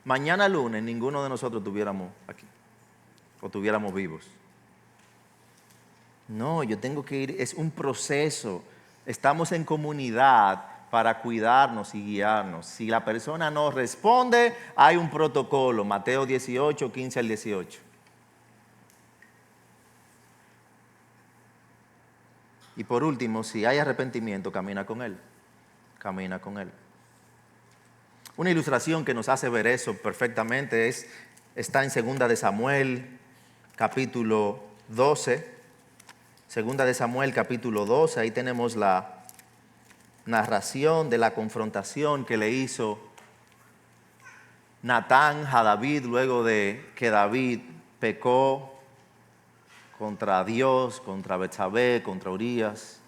mañana lunes, ninguno de nosotros estuviéramos aquí o estuviéramos vivos. No, yo tengo que ir, es un proceso. Estamos en comunidad para cuidarnos y guiarnos. Si la persona no responde, hay un protocolo. Mateo 18, 15 al 18. Y por último, si hay arrepentimiento, camina con Él. Camina con Él. Una ilustración que nos hace ver eso perfectamente está en 2 de Samuel, capítulo 12. 2 de Samuel, capítulo 12. Ahí tenemos la narración de la confrontación que le hizo Natán a David luego de que David pecó contra Dios, contra Betsabé, contra Urías.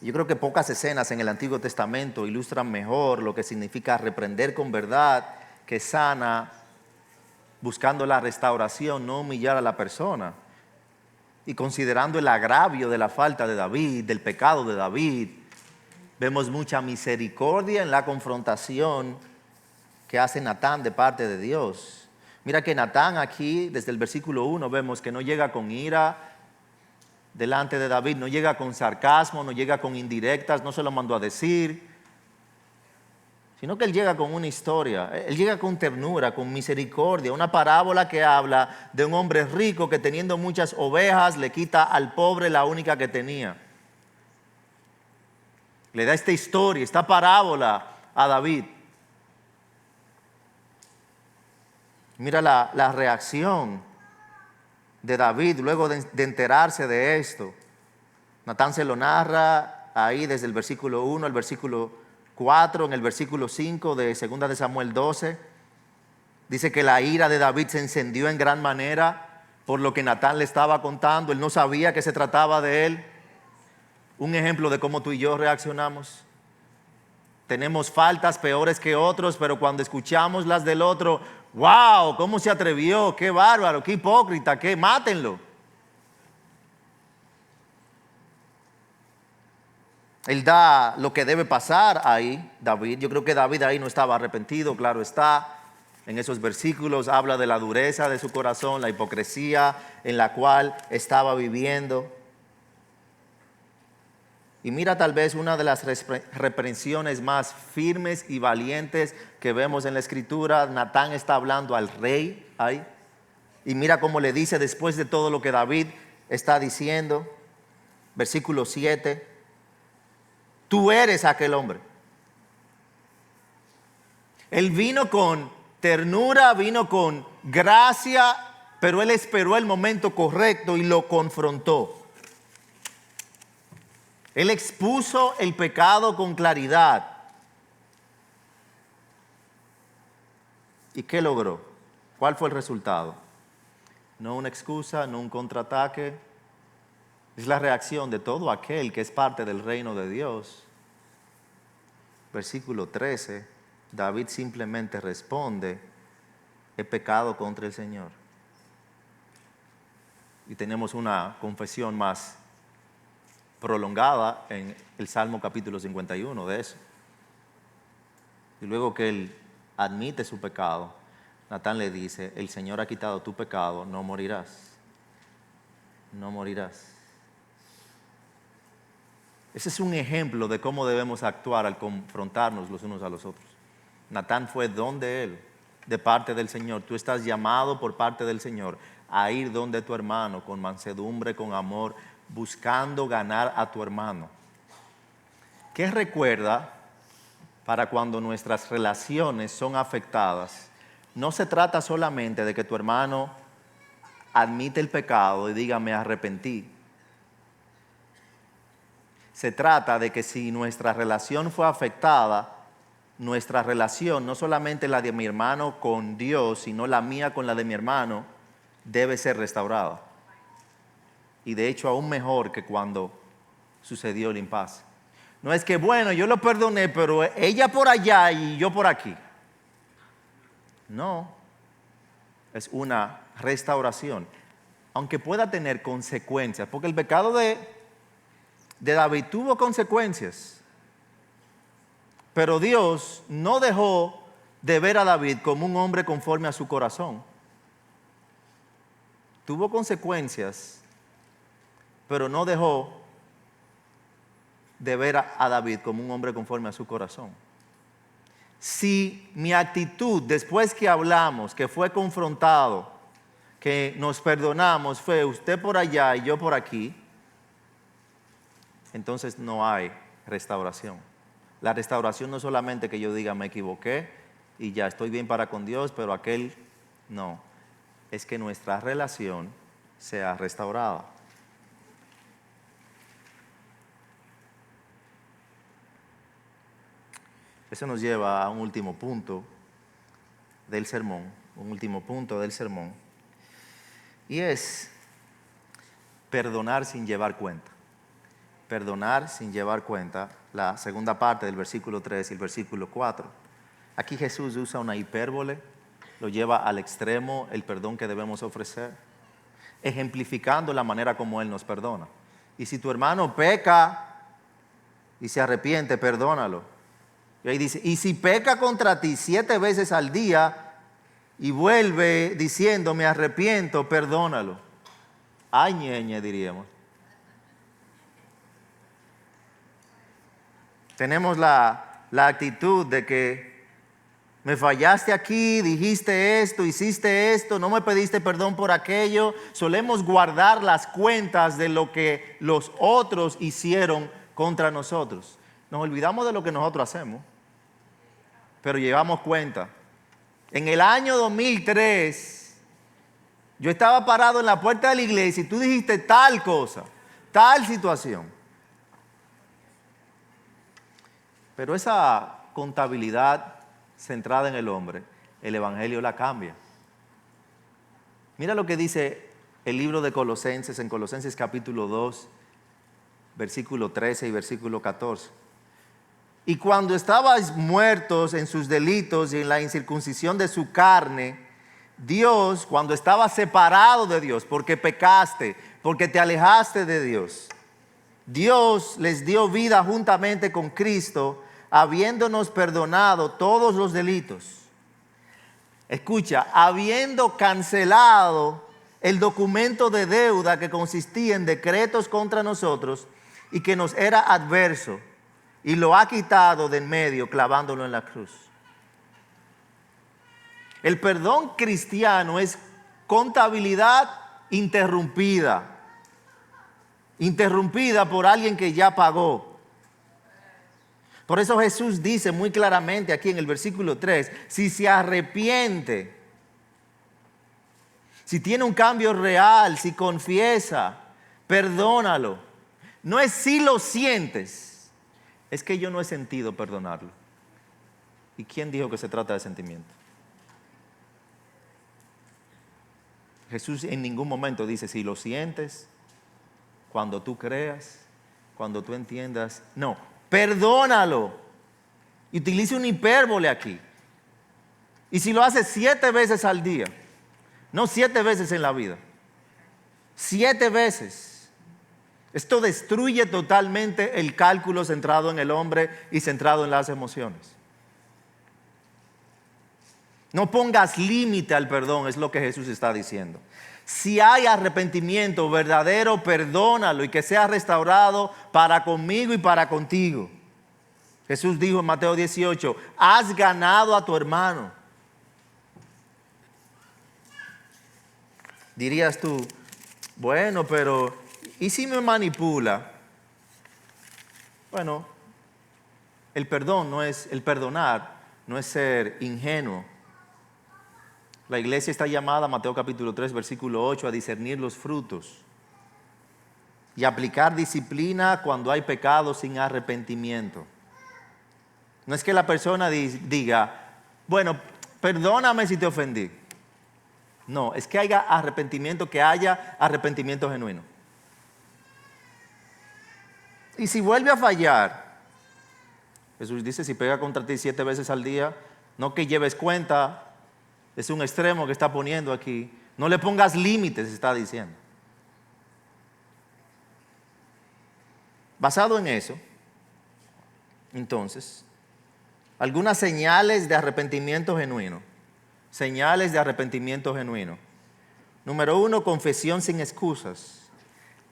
Yo creo que pocas escenas en el Antiguo Testamento ilustran mejor lo que significa reprender con verdad que sana buscando la restauración, no humillar a la persona. Y considerando el agravio de la falta de David, del pecado de David, vemos mucha misericordia en la confrontación que hace Natán de parte de Dios. Mira que Natán aquí, desde el versículo 1, vemos que no llega con ira delante de David, no llega con sarcasmo, no llega con indirectas, no se lo mandó a decir, sino que él llega con una historia, él llega con ternura, con misericordia, una parábola que habla de un hombre rico que teniendo muchas ovejas le quita al pobre la única que tenía. Le da esta historia, esta parábola a David. Mira la reacción de David luego de enterarse de esto. Natán se lo narra ahí desde el versículo 1 al versículo 4, en el versículo 5 de 2 de Samuel 12. Dice que la ira de David se encendió en gran manera por lo que Natán le estaba contando. Él no sabía que se trataba de él. Un ejemplo de cómo tú y yo reaccionamos. Tenemos faltas peores que otros, pero cuando escuchamos las del otro, ¡wow! ¿Cómo se atrevió? ¡Qué bárbaro! ¡Qué hipócrita! ¡Qué mátenlo! Él da lo que debe pasar ahí, David. Yo creo que David ahí no estaba arrepentido, claro está. En esos versículos habla de la dureza de su corazón, la hipocresía en la cual estaba viviendo. Y mira tal vez una de las reprensiones más firmes y valientes que vemos en la Escritura. Natán está hablando al rey ahí. Y mira cómo le dice después de todo lo que David está diciendo. Versículo 7. Tú eres aquel hombre. Él vino con ternura, vino con gracia, pero él esperó el momento correcto y lo confrontó. Él expuso el pecado con claridad. ¿Y qué logró? ¿Cuál fue el resultado? No una excusa, no un contraataque. Es la reacción de todo aquel que es parte del reino de Dios. Versículo 13, David simplemente responde: he pecado contra el Señor. Y tenemos una confesión más prolongada en el Salmo capítulo 51 de eso. Y luego que él admite su pecado, Natán le dice: el Señor ha quitado tu pecado, no morirás. No morirás. Ese es un ejemplo de cómo debemos actuar al confrontarnos los unos a los otros. Natán fue don de él, de parte del Señor. Tú estás llamado por parte del Señor a ir donde tu hermano, con mansedumbre, con amor, buscando ganar a tu hermano. ¿Qué recuerda para cuando nuestras relaciones son afectadas? No se trata solamente de que tu hermano admite el pecado y diga: me arrepentí. Se trata de que si nuestra relación fue afectada, nuestra relación, no solamente la de mi hermano con Dios, sino la mía con la de mi hermano, debe ser restaurada. Y de hecho aún mejor que cuando sucedió el impasse. No es que, bueno, yo lo perdoné, pero ella por allá y yo por aquí. No, es una restauración, aunque pueda tener consecuencias, porque el pecado de David tuvo consecuencias, pero Dios no dejó de ver a David como un hombre conforme a su corazón. Tuvo consecuencias, pero no dejó de ver a David como un hombre conforme a su corazón. Si mi actitud después que hablamos, que fue confrontado, que nos perdonamos, fue usted por allá y yo por aquí, entonces no hay restauración. La restauración no es solamente que yo diga: me equivoqué y ya estoy bien para con Dios, pero aquel no. Es que nuestra relación sea restaurada. Eso nos lleva a un último punto del sermón, y es perdonar sin llevar cuenta. Perdonar sin llevar cuenta, la segunda parte del versículo 3 y el versículo 4. Aquí Jesús usa una hipérbole lo lleva al extremo el perdón que debemos ofrecer, ejemplificando la manera como Él nos perdona. Y si tu hermano peca y se arrepiente, perdónalo. Y ahí dice, y si peca contra ti 7 veces al día y vuelve diciendo, me arrepiento, perdónalo. Ay, ñeñe, diríamos. Tenemos la actitud de que me fallaste aquí, dijiste esto, hiciste esto, no me pediste perdón por aquello. Solemos guardar las cuentas de lo que los otros hicieron contra nosotros. Nos olvidamos de lo que nosotros hacemos, pero llevamos cuenta. En el año 2003, yo estaba parado en la puerta de la iglesia y tú dijiste tal cosa, tal situación. Pero esa contabilidad centrada en el hombre, el Evangelio la cambia. Mira lo que dice el libro de Colosenses, en Colosenses capítulo 2, versículo 13 y versículo 14. Y cuando estabais muertos en sus delitos y en la incircuncisión de su carne, Dios, cuando estaba separado de Dios, porque pecaste, porque te alejaste de Dios, Dios les dio vida juntamente con Cristo, habiéndonos perdonado todos los delitos. Escucha, habiendo cancelado el documento de deuda que consistía en decretos contra nosotros y que nos era adverso, y lo ha quitado de en medio, clavándolo en la cruz. El perdón cristiano es contabilidad interrumpida por alguien que ya pagó. Por eso Jesús dice muy claramente aquí en el versículo 3, si se arrepiente, si tiene un cambio real, si confiesa, perdónalo. No es si lo sientes, es que yo no he sentido perdonarlo. ¿Y quién dijo que se trata de sentimiento? Jesús en ningún momento dice si lo sientes, cuando tú creas, cuando tú entiendas. No, perdónalo. Y utiliza una hipérbole aquí. Y si lo haces 7 veces al día, no 7 veces en la vida, 7 veces. Esto destruye totalmente el cálculo centrado en el hombre y centrado en las emociones. No pongas límite al perdón, es lo que Jesús está diciendo. Si hay arrepentimiento verdadero, perdónalo y que sea restaurado para conmigo y para contigo. Jesús dijo en Mateo 18, has ganado a tu hermano. Dirías tú, bueno, pero ¿y si me manipula? Bueno, el perdonar no es ser ingenuo. La iglesia está llamada, Mateo capítulo 3, versículo 8, a discernir los frutos y aplicar disciplina cuando hay pecado sin arrepentimiento. No es que la persona diga, bueno, perdóname si te ofendí. No, es que haya arrepentimiento, que haya arrepentimiento genuino. Y si vuelve a fallar, Jesús dice, si pega contra ti 7 veces al día, no que lleves cuenta. Es un extremo que está poniendo aquí. No le pongas límites, está diciendo. Basado en eso, entonces, algunas señales de arrepentimiento genuino. Señales de arrepentimiento genuino. Número 1, confesión sin excusas.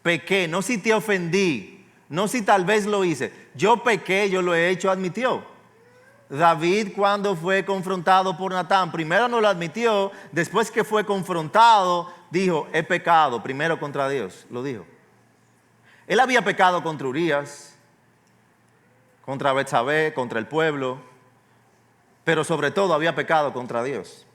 Pequé, no si te ofendí, no si tal vez lo hice. Yo pequé, yo lo he hecho, admitió. David, cuando fue confrontado por Natán, primero no lo admitió, después que fue confrontado, dijo, he pecado, primero contra Dios, lo dijo. Él había pecado contra Urías, contra Betsabé, contra el pueblo, pero sobre todo había pecado contra Dios.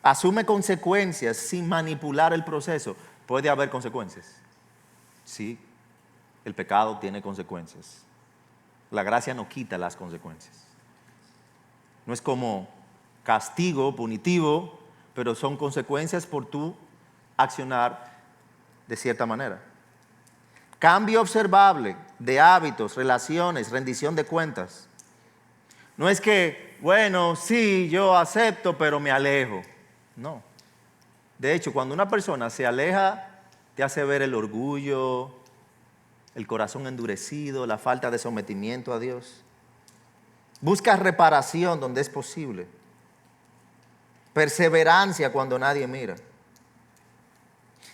Asume consecuencias sin manipular el proceso. ¿Puede haber consecuencias? Sí, el pecado tiene consecuencias. La gracia no quita las consecuencias. No es como castigo punitivo, pero son consecuencias por tu accionar de cierta manera. Cambio observable de hábitos, relaciones, rendición de cuentas. No es que bueno, sí, yo acepto, pero me alejo. No. De hecho, cuando una persona se aleja, te hace ver el orgullo, el corazón endurecido, la falta de sometimiento a Dios. Busca reparación donde es posible. Perseverancia cuando nadie mira.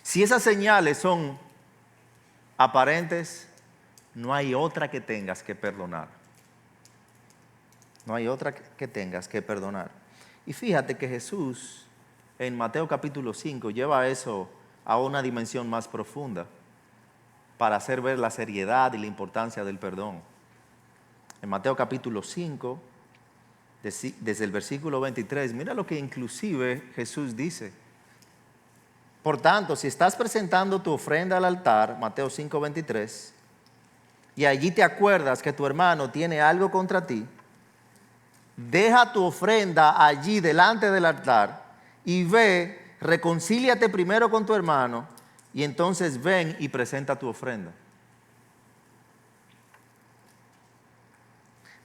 Si esas señales son aparentes, no hay otra que tengas que perdonar. No hay otra que tengas que perdonar. Y fíjate que Jesús en Mateo capítulo 5 lleva eso a una dimensión más profunda para hacer ver la seriedad y la importancia del perdón. En Mateo capítulo 5, desde el versículo 23, mira lo que inclusive Jesús dice. Por tanto, si estás presentando tu ofrenda al altar, Mateo 5, 23, y allí te acuerdas que tu hermano tiene algo contra ti, deja tu ofrenda allí delante del altar y ve, reconcíliate primero con tu hermano y entonces ven y presenta tu ofrenda.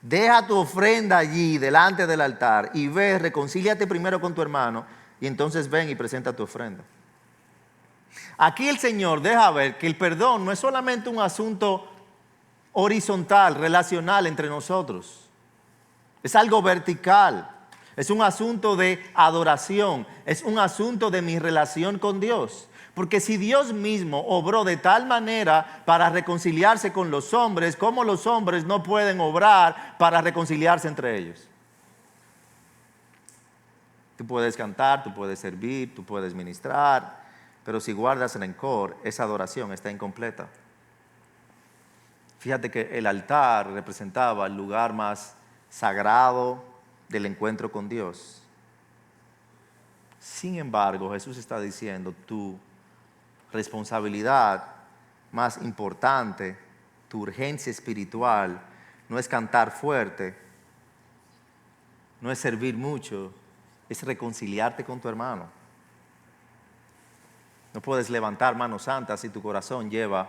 Deja tu ofrenda allí delante del altar y ve, reconcíliate primero con tu hermano y entonces ven y presenta tu ofrenda. Aquí el Señor deja ver que el perdón no es solamente un asunto horizontal, relacional entre nosotros. Es algo vertical. Es un asunto de adoración. Es un asunto de mi relación con Dios. Porque si Dios mismo obró de tal manera para reconciliarse con los hombres, ¿cómo los hombres no pueden obrar para reconciliarse entre ellos? Tú puedes cantar, tú puedes servir, tú puedes ministrar, pero si guardas rencor, esa adoración está incompleta. Fíjate que el altar representaba el lugar más sagrado del encuentro con Dios. Sin embargo, Jesús está diciendo, tu responsabilidad más importante, tu urgencia espiritual, no es cantar fuerte, no es servir mucho, es reconciliarte con tu hermano. No puedes levantar manos santas si tu corazón lleva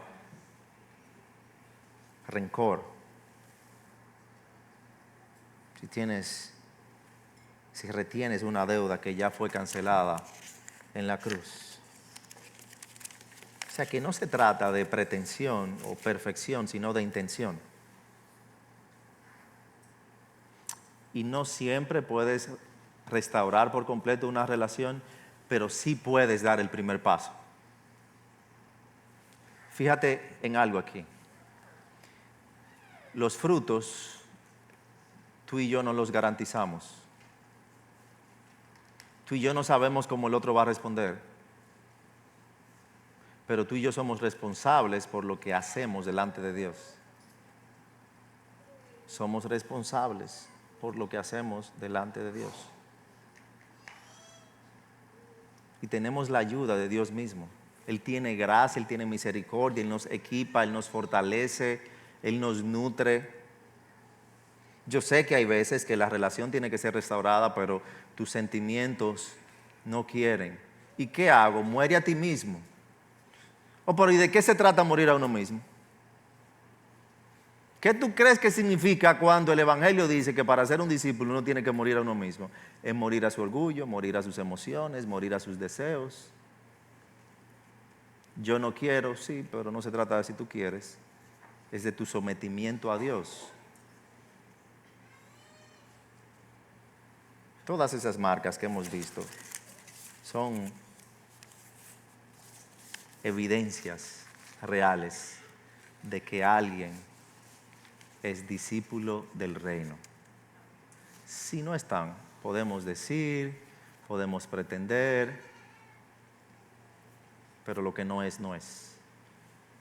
rencor. Si retienes una deuda que ya fue cancelada en la cruz. O sea que no se trata de pretensión o perfección, sino de intención. Y no siempre puedes restaurar por completo una relación, pero sí puedes dar el primer paso. Fíjate en algo aquí. Los frutos, tú y yo no los garantizamos. Tú y yo no sabemos cómo el otro va a responder. Pero tú y yo somos responsables por lo que hacemos delante de Dios. Somos responsables por lo que hacemos delante de Dios. Y tenemos la ayuda de Dios mismo. Él tiene gracia, Él tiene misericordia, Él nos equipa, Él nos fortalece, Él nos nutre. Yo sé que hay veces que la relación tiene que ser restaurada, pero tus sentimientos no quieren. ¿Y qué hago? Muere a ti mismo. Pero ¿y de qué se trata morir a uno mismo? ¿Qué tú crees que significa cuando el Evangelio dice que para ser un discípulo uno tiene que morir a uno mismo? Es morir a su orgullo, morir a sus emociones, morir a sus deseos. Yo no quiero, sí, pero no se trata de si tú quieres. Es de tu sometimiento a Dios. Todas esas marcas que hemos visto son evidencias reales de que alguien es discípulo del reino. Si no están, podemos decir, podemos pretender, pero lo que no es, no es.